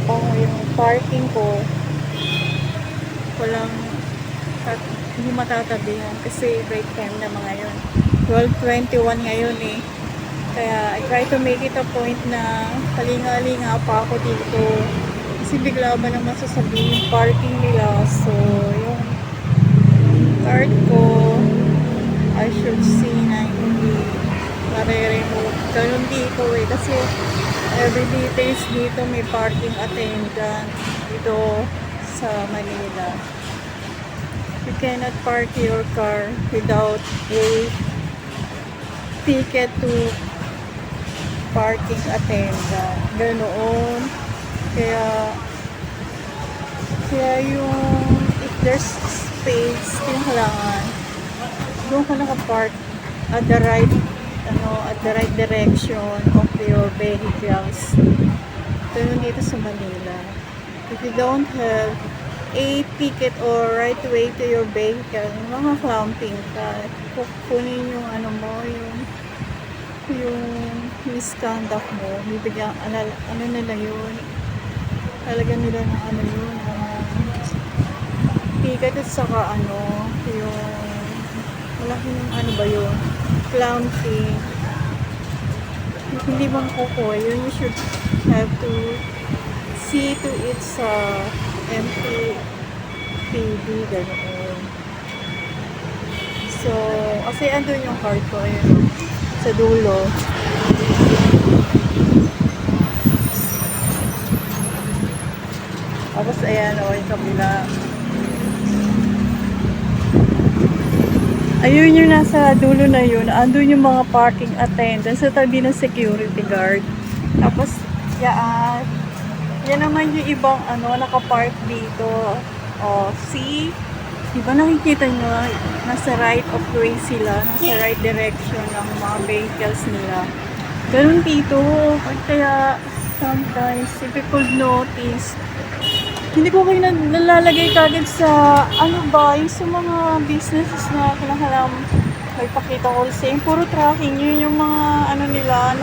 pa yung parking ko. Walang hindi matatabihan kasi break time na mga yun. 12:21 ngayon eh. Kaya I try to make it a point na palinga-linga pa ako dito. Kasi bigla ba naman sasabihin yung parking nila. So, yung card ko, I should see na hindi mare-remove. Ganun dito eh. Kasi every details dito may parking attendant dito sa Manila. You cannot park your car without a ticket to parking attendant. Ganoon. Kaya yung if there's space, kailangan doon ka nakapark at the right direction of your vehicles. Ganun dito sa Manila. If you don't have a ticket or right way to your vehicle, mga-clamping ka. Kukunin yung yung misconduct mo. Bibigyan, ano nila yun? Talaga nila ng yun, ticket at saka yung malaking ba yun? Clamping. Hindi bang kukuha yun? You should have to see to it sa MPPD, ganoon. So, kasi andun yung card ko, ayun, sa dulo. Tapos, ayan, yung kabila. Ayun yung nasa dulo na yun. Andun yung mga parking attendants sa tabi ng security guard. Tapos, yan naman yung ibang nakapark dito. See? Diba nakikita nyo, nasa right of way sila, nasa right direction ng mga vehicles nila. Ganun dito. Kaya, sometimes, if you could notice, hindi ko kayo nalalagay kagad sa, yung sa mga businesses na kinakalam, may pakita ko same, puro tracking, yun yung mga, nila,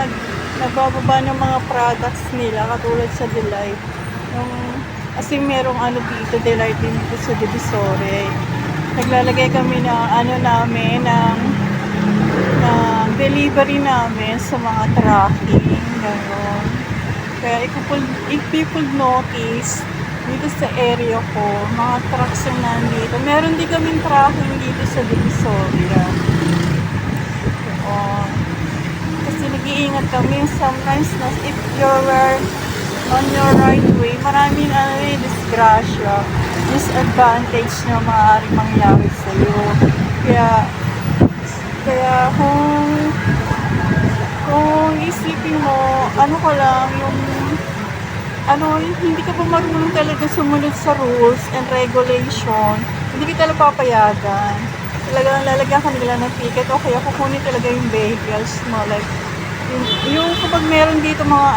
nagbababa ng mga products nila, katulad sa Delight. Kasi merong dito, Delight din dito sa Divisoria. Naglalagay kami na, namin, ng delivery namin sa mga tracking, gano'n. Kaya if people notice, dito sa area ko, mga trucks yung nandito. Meron din kaming tracking dito sa Divisoria. Kasi nag-iingat kami. Sometimes, if you're on your right way, maraming disgrasya, disadvantage na maaaring mangyari sa'yo. Kaya kung isipin mo, hindi ka pa marunong talaga sumunod sa rules and regulation, hindi kita talaga papayagan. Talagang lalagyan ka nila ng ticket o kaya kukunin talaga yung vehicles mo. Like, yung kapag meron dito mga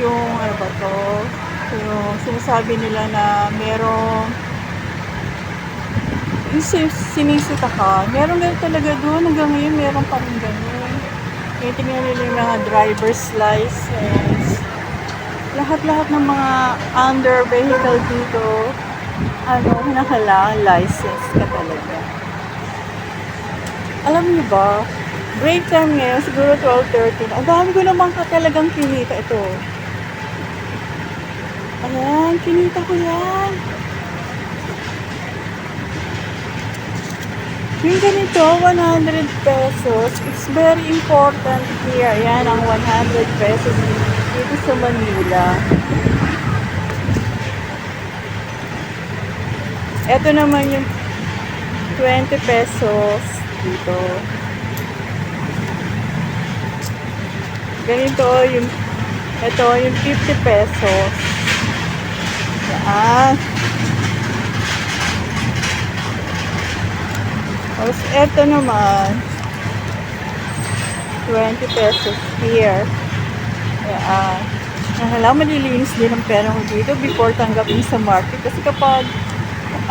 yung sinasabi nila na merong yung sinisita ka, meron ganun talaga doon. Hanggang ngayon, meron pa rin ganun. Tingnan nila yung mga driver's license. Lahat-lahat ng mga under vehicle dito, kinakailangan license ka talaga. Alam niyo ba, break time ngayon, siguro 12:13. Ang dami ko naman talagang kinita ito. Ayan, kinita ko yan. Yung ganito, 100 pesos. It's very important here. Ayan, ang 100 pesos dito sa Manila. Ito naman yung 20 pesos dito. Ganito yung, ito yung 50 pesos. Ayan. Tapos ito naman 20 pesos here. Ayan. Malilinis din ang pera mo dito before tanggapin sa market. Kasi kapag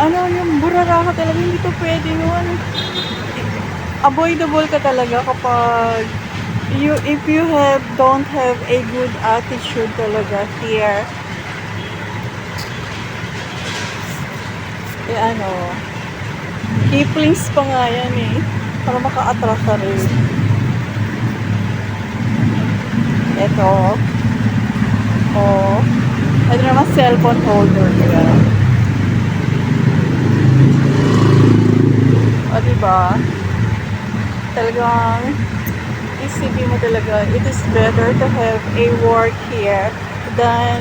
yung burara ka talaga, hindi to pwede yun. Avoidable ka talaga kapag if you don't have a good attitude talaga here, ano, Kiplings pa nga yan eh, para maka-attract ka rin. Ito, oh, ito naman cellphone holder kaya. O diba, talagang isipin mo talaga, it is better to have a work here than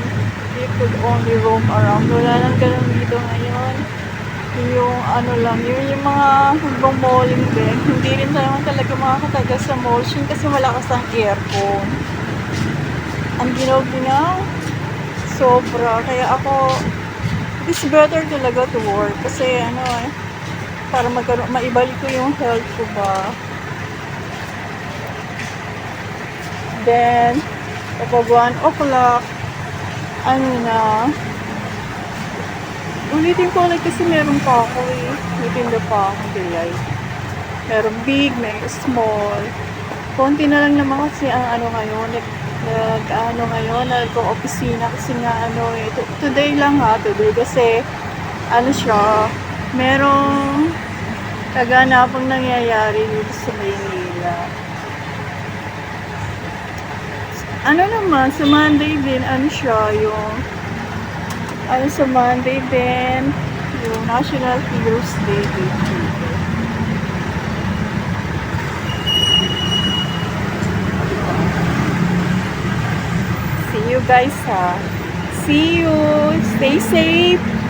you could only roam around. Wala nang ganun dito ngayon. Yung ano lang, yung mga nagmamalling din, hindi rin naman talaga makakatagal sa malls yun kasi malakas ang aircon. Ang ginaw-ginaw, sobra. Kaya ako, it is better talaga to work kasi ano eh, para maibalik ko yung health ko ba. Then, kapag 1 o'clock, ano na, ulitin ko ulit kasi meron pa ako eh. May tinda pa ako bilay. Meron big, may small. Konti na lang naman kasi ang ano ngayon, nag-opisina kasi nga ano eh. Today lang ha, today kasi ano siya, merong kaganapang nangyayari dito sa Maynila. Ano naman, sa Monday din, ano siya, sa Monday din, yung National Heroes Day dito. See you guys ha. See you. Stay safe.